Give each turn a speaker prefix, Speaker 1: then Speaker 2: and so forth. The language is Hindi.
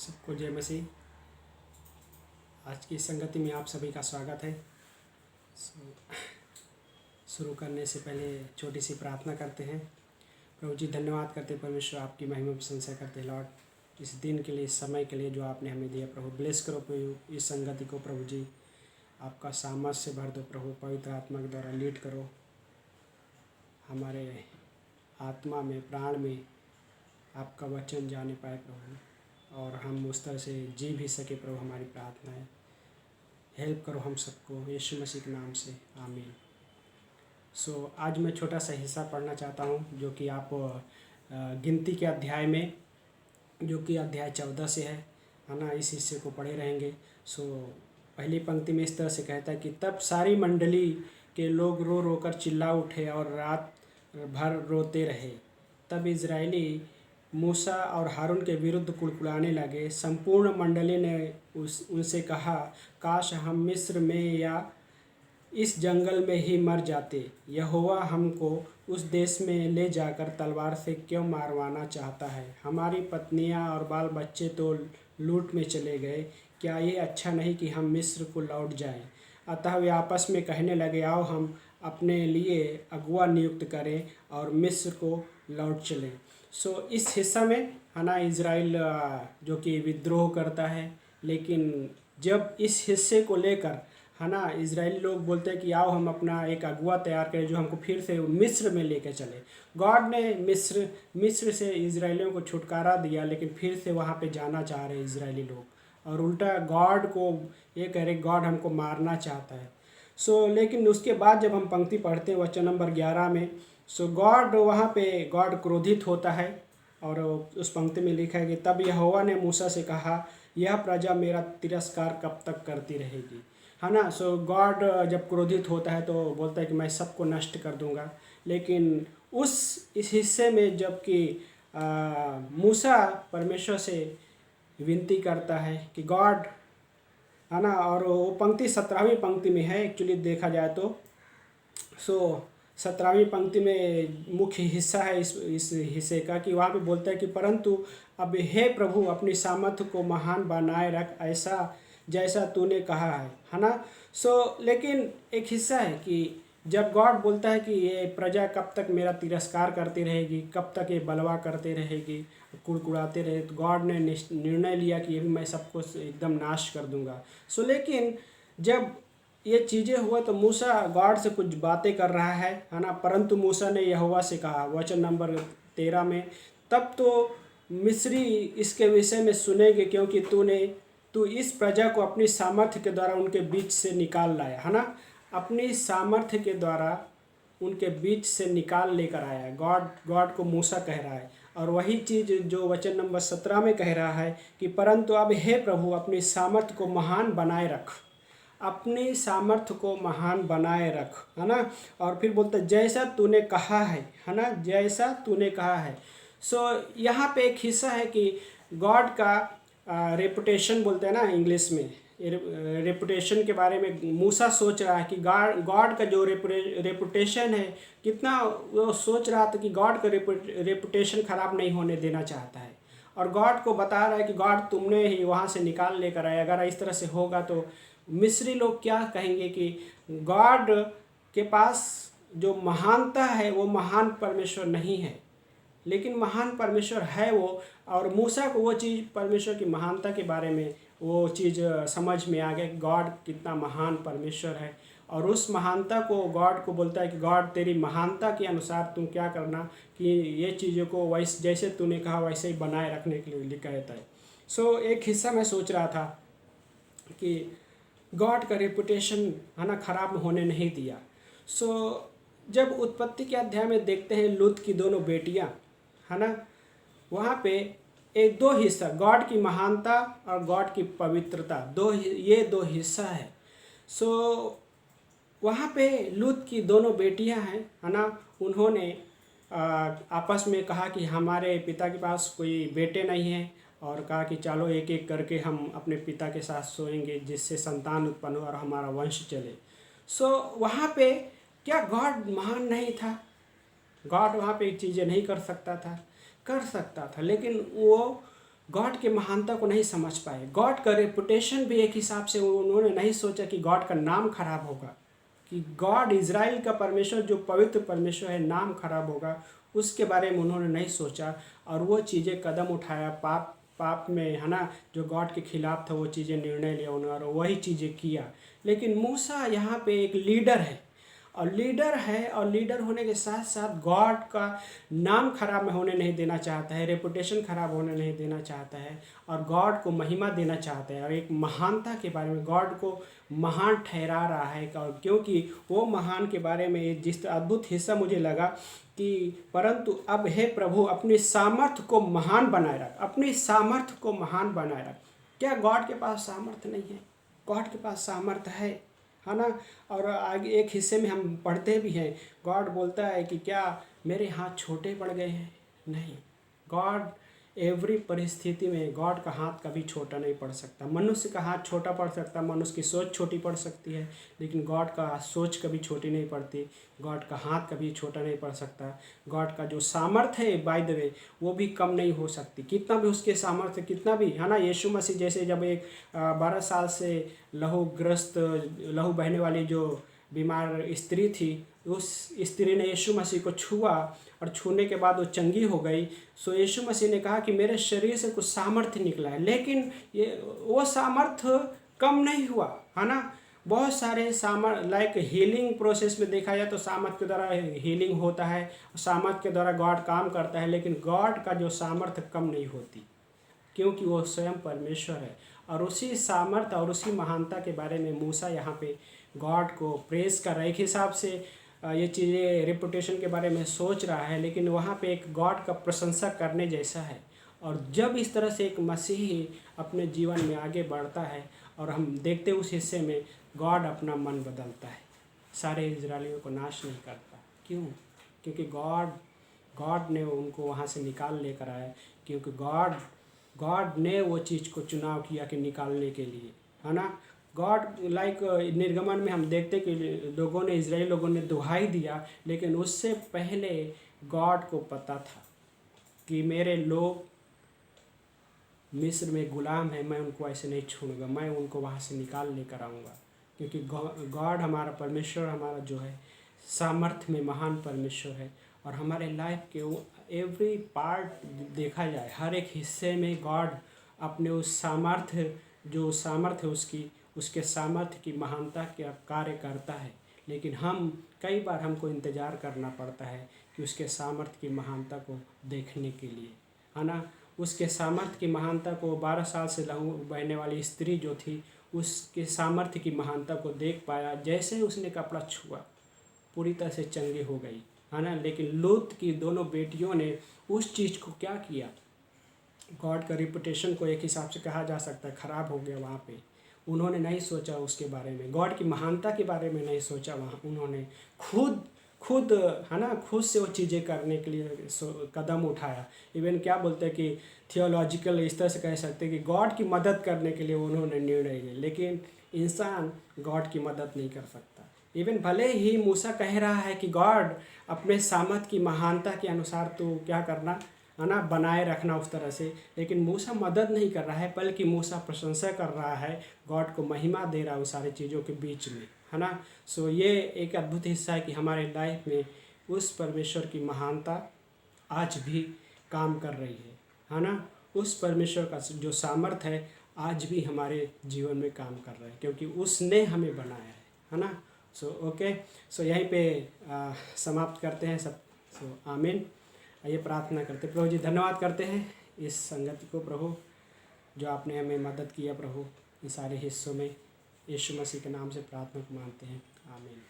Speaker 1: सबको जय मसीह। आज की इस संगति में आप सभी का स्वागत है। शुरू करने से पहले छोटी सी प्रार्थना करते हैं। प्रभु जी धन्यवाद करते परमेश्वर, आपकी महिमा प्रशंसा करते लॉर्ड इस दिन के लिए, इस समय के लिए जो आपने हमें दिया। प्रभु ब्लेस करो प्रभु इस संगति को। प्रभु जी आपका सामर्थ्य से भर दो प्रभु, पवित्र आत्मा के द्वारा लीड करो हमारे आत्मा में, प्राण में आपका वचन जाने पाए प्रभु, और हम उस तरह से जी भी सके प्रभु। हमारी प्रार्थना है, हेल्प करो हम सबको यीशु मसीह के नाम से, आमीन। आज मैं छोटा सा हिस्सा पढ़ना चाहता हूँ जो कि आप गिनती के अध्याय में, जो कि अध्याय 14 से है ना, इस हिस्से को पढ़े रहेंगे। पहली पंक्ति में इस तरह से कहता है कि तब सारी मंडली के लोग रो रो कर चिल्ला उठे और रात भर रोते रहे। तब इज़राइली मूसा और हारून के विरुद्ध कुड़कुड़ाने लगे। संपूर्ण मंडली ने उनसे कहा, काश हम मिस्र में या इस जंगल में ही मर जाते। यहोवा हमको उस देश में ले जाकर तलवार से क्यों मारवाना चाहता है? हमारी पत्नियां और बाल बच्चे तो लूट में चले गए। क्या ये अच्छा नहीं कि हम मिस्र को लौट जाएं? अतः वे आपस में कहने लगे, आओ हम अपने लिए अगुआ नियुक्त करें और मिस्र को लौट चलें। इस हिस्सा में है ना, इज़राइल जो कि विद्रोह करता है, लेकिन जब इस हिस्से को लेकर है ना, इजरायली लोग बोलते हैं कि आओ हम अपना एक अगुआ तैयार करें जो हमको फिर से मिस्र में लेकर चले। गॉड ने मिस्र से इजरायलियों को छुटकारा दिया, लेकिन फिर से वहाँ पे जाना चाह रहे इजरायली लोग, और उल्टा गॉड को ये कह रहे गॉड हमको मारना चाहता है। लेकिन उसके बाद जब हम पंक्ति पढ़ते हैं वचन नंबर 11 में, गॉड वहाँ पे गॉड क्रोधित होता है, और उस पंक्ति में लिखा है कि तब यहोवा ने मूसा से कहा, यह प्रजा मेरा तिरस्कार कब तक करती रहेगी, है ना। गॉड जब क्रोधित होता है तो बोलता है कि मैं सबको नष्ट कर दूंगा। लेकिन इस हिस्से में जबकि मूसा परमेश्वर से विनती करता है कि गॉड, है ना, और वो पंक्ति 17वीं पंक्ति में है एक्चुअली देखा जाए तो। 17वीं पंक्ति में मुख्य हिस्सा है इस हिस्से का, कि वहाँ पे बोलता है कि परंतु अब हे प्रभु अपनी सामर्थ्य को महान बनाए रख, ऐसा जैसा तूने कहा है ना। लेकिन एक हिस्सा है कि जब गॉड बोलता है कि ये प्रजा कब तक मेरा तिरस्कार करती रहेगी, कब तक ये बलवा करते रहेगी, कुड़कुड़ाते रहे, तो गॉड ने निर्णय लिया कि ये भी मैं सबको एकदम नाश कर दूंगा। लेकिन जब ये चीज़ें हुआ तो मूसा गॉड से कुछ बातें कर रहा है ना। परंतु मूसा ने यहोवा से कहा वचन नंबर 13 में, तब तो मिस्री इसके विषय में सुनेंगे, क्योंकि तू इस प्रजा को अपनी सामर्थ्य के द्वारा उनके बीच से निकाल लाया, है ना। अपनी सामर्थ्य के द्वारा उनके बीच से निकाल लेकर आया। गॉड को मूसा कह रहा है, और वही चीज़ जो वचन नंबर 17 में कह रहा है कि परंतु अब हे प्रभु अपनी सामर्थ्य को महान बनाए रख, अपनी सामर्थ्य को महान बनाए रख, है ना। और फिर बोलते जैसा तूने कहा है ना, जैसा तूने कहा है। यहाँ पे एक हिस्सा है कि गॉड का रेपुटेशन बोलते हैं ना इंग्लिश में, रेपुटेशन के बारे में मूसा सोच रहा है कि गॉड का जो रेपुटेशन है, कितना वो सोच रहा था कि गॉड का रेपुटेशन ख़राब नहीं होने देना चाहता है, और गॉड को बता रहा है कि गॉड तुमने ही वहाँ से निकाल लेकर आए। अगर इस तरह से होगा तो मिस्री लोग क्या कहेंगे कि गॉड के पास जो महानता है वो महान परमेश्वर नहीं है, लेकिन महान परमेश्वर है वो। और मूसा को वो चीज़, परमेश्वर की महानता के बारे में वो चीज़ समझ में आ गया कि गॉड कितना महान परमेश्वर है, और उस महानता को गॉड को बोलता है कि गॉड तेरी महानता के अनुसार तुम क्या करना कि ये चीज़ों को वैसे जैसे तूने कहा वैसे ही बनाए रखने के लिए कहता है। एक हिस्सा मैं सोच रहा था कि गॉड का रेपुटेशन है ना ख़राब होने नहीं दिया। जब उत्पत्ति के अध्याय में देखते हैं लूत की दोनों बेटियाँ, है ना, वहाँ पे एक दो हिस्सा, गॉड की महानता और गॉड की पवित्रता, ये दो हिस्सा है। वहाँ पे लूत की दोनों बेटियाँ हैं, है ना, उन्होंने आपस में कहा कि हमारे पिता के पास कोई बेटे नहीं हैं, और कहा कि चलो एक एक करके हम अपने पिता के साथ सोएंगे जिससे संतान उत्पन्न हो और हमारा वंश चले। वहाँ पे क्या गॉड महान नहीं था? गॉड वहाँ पे चीज़ें नहीं कर सकता था? कर सकता था, लेकिन वो गॉड के महानता को नहीं समझ पाए। गॉड का रेपुटेशन भी एक हिसाब से उन्होंने नहीं सोचा कि गॉड का नाम खराब होगा, कि गॉड इज़राइल का परमेश्वर जो पवित्र परमेश्वर है नाम खराब होगा, उसके बारे में उन्होंने नहीं सोचा और वो चीज़ें कदम उठाया पाप में, है ना, जो गॉड के खिलाफ था वो चीज़ें निर्णय लिया उन्होंने और वही चीज़ें किया। लेकिन मूसा यहाँ पे एक लीडर है और लीडर होने के साथ साथ गॉड का नाम खराब में होने नहीं देना चाहता है, रेपुटेशन खराब होने नहीं देना चाहता है और गॉड को महिमा देना चाहता है और एक महानता के बारे में गॉड को महान ठहरा रहा है। और क्योंकि वो महान के बारे में जिस अद्भुत हिस्सा मुझे लगा कि परंतु अब हे प्रभु अपनी सामर्थ्य को महान बनाए रख, अपनी सामर्थ्य को महान बनाए रख। क्या गॉड के पास सामर्थ्य नहीं है? गॉड के पास सामर्थ्य है ना। और आगे एक हिस्से में हम पढ़ते भी हैं, गॉड बोलता है कि क्या मेरे हाथ छोटे पड़ गए हैं? नहीं, गॉड एवरी परिस्थिति में गॉड का हाथ कभी छोटा नहीं पड़ सकता। मनुष्य का हाथ छोटा पड़ सकता, मनुष्य की सोच छोटी पड़ सकती है, लेकिन गॉड का सोच कभी छोटी नहीं पड़ती, गॉड का हाथ कभी छोटा नहीं पड़ सकता। गॉड का जो सामर्थ्य है बाय द वे वो भी कम नहीं हो सकती, कितना भी उसके सामर्थ्य कितना भी, है ना। यीशु मसीह जैसे जब एक 12 साल से लहू बहने वाली जो बीमार स्त्री थी, उस स्त्री ने यीशु मसीह को छुआ और छूने के बाद वो चंगी हो गई। सो यीशु मसीह ने कहा कि मेरे शरीर से कुछ सामर्थ्य निकला है, लेकिन ये वो सामर्थ्य कम नहीं हुआ, है ना। बहुत सारे लाइक हीलिंग प्रोसेस में देखा जाए तो सामर्थ्य के द्वारा हीलिंग होता है, सामर्थ्य के द्वारा गॉड काम करता है, लेकिन गॉड का जो सामर्थ्य कम नहीं होती, क्योंकि वो स्वयं परमेश्वर है। और उसी सामर्थ्य और उसी महानता के बारे में मूसा यहाँ पे गॉड को प्रेज कर रहा है। एक हिसाब से ये चीज़ें रेपुटेशन के बारे में सोच रहा है, लेकिन वहाँ पे एक गॉड का प्रशंसा करने जैसा है। और जब इस तरह से एक मसीही अपने जीवन में आगे बढ़ता है और हम देखते उस हिस्से में गॉड अपना मन बदलता है, सारे इजरायलियों को नाश नहीं करता। क्यों? क्योंकि गॉड ने उनको वहाँ से निकाल लेकर आया, क्योंकि गॉड ने वो चीज़ को चुनाव किया कि निकालने के लिए, है ना। गॉड लाइक निर्गमन में हम देखते कि इजराइल लोगों ने दुहाई दिया, लेकिन उससे पहले गॉड को पता था कि मेरे लोग मिस्र में गुलाम है, मैं उनको ऐसे नहीं छोड़ूंगा, मैं उनको वहाँ से निकाल लेकर आऊँगा। क्योंकि गॉड हमारा परमेश्वर, हमारा जो है सामर्थ्य में महान परमेश्वर है। और हमारे लाइफ के एवरी पार्ट देखा जाए, हर एक हिस्से में गॉड अपने उस सामर्थ्य उसके सामर्थ्य की महानता का कार्य करता है। लेकिन कई बार हमको इंतज़ार करना पड़ता है कि उसके सामर्थ्य की महानता को देखने के लिए, है ना। उसके सामर्थ्य की महानता को 12 साल से लहू बहने वाली स्त्री जो थी, उसके सामर्थ्य की महानता को देख पाया। जैसे ही उसने कपड़ा छुआ पूरी तरह से चंगी हो गई, है ना। लेकिन लूत की दोनों बेटियों ने उस चीज़ को क्या किया, गॉड का रिपुटेशन को एक हिसाब से कहा जा सकता है ख़राब हो गया। वहाँ पे उन्होंने नहीं सोचा उसके बारे में, गॉड की महानता के बारे में नहीं सोचा। वहाँ उन्होंने खुद है ना, खुद से वो चीज़ें करने के लिए कदम उठाया। इवन क्या बोलते हैं कि थियोलॉजिकल इस तरह से कह सकते हैं कि गॉड की मदद करने के लिए उन्होंने निर्णय लिया, लेकिन इंसान गॉड की मदद नहीं कर सकता। इवन भले ही मूसा कह रहा है कि गॉड अपने सामर्थ की महानता के अनुसार तो क्या करना, है ना, बनाए रखना उस तरह से, लेकिन मूसा मदद नहीं कर रहा है, बल्कि मूसा प्रशंसा कर रहा है, गॉड को महिमा दे रहा है उस सारी चीज़ों के बीच में, है ना। सो ये एक अद्भुत हिस्सा है कि हमारे लाइफ में उस परमेश्वर की महानता आज भी काम कर रही है ना। उस परमेश्वर का जो सामर्थ है आज भी हमारे जीवन में काम कर रहा है, क्योंकि उसने हमें बनाया है ना। सो ओके, सो यहीं पे समाप्त करते हैं सब। सो आमीन। आइए प्रार्थना करते। प्रभु जी धन्यवाद करते हैं इस संगति को प्रभु, जो आपने हमें मदद किया प्रभु इन सारे हिस्सों में। यीशु मसीह के नाम से प्रार्थना को मानते हैं, आमीन।